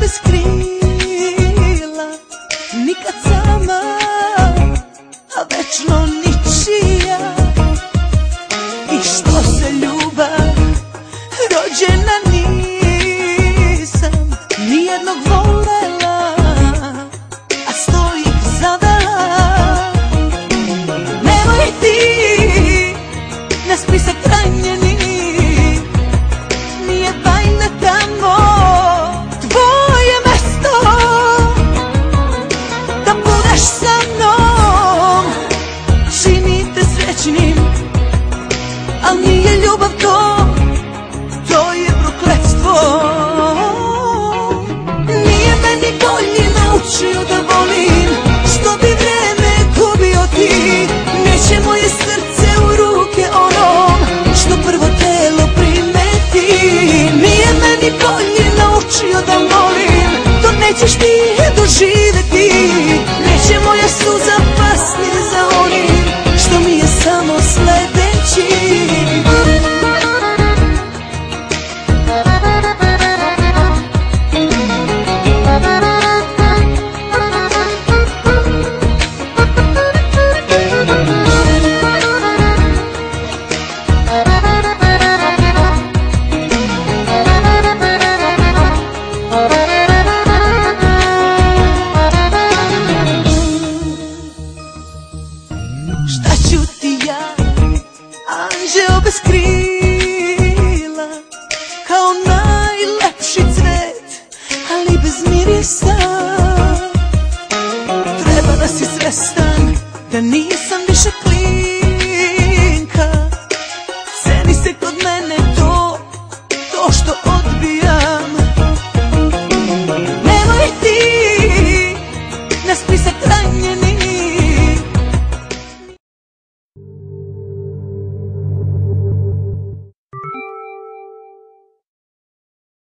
bez krila, nikad sama, a večno ničija. I što se ljubav rođena nisam nijednog volela, a sto ih zavela. Nemoj ti na spisak ranjeni, nije bajna tamo tvoje mesto, da budeš sa mnom, čini te srećnim, al nije ljubav to, to je prokletstvo. Nije meni bolje naučio da volim, što bi vreme gubio ti. Neće moje srce u ruke onom, što prvo telo primeti. Nije meni bolje naučio da volim, to nećeš ti doživeti. Neće moja suza pasti za onim, što mi je samo sledeći. Šta ću ti ja, anđeo bez krila, kao najlepši cvet, ali bez mirisa. Treba da si svestan da nisam više klin.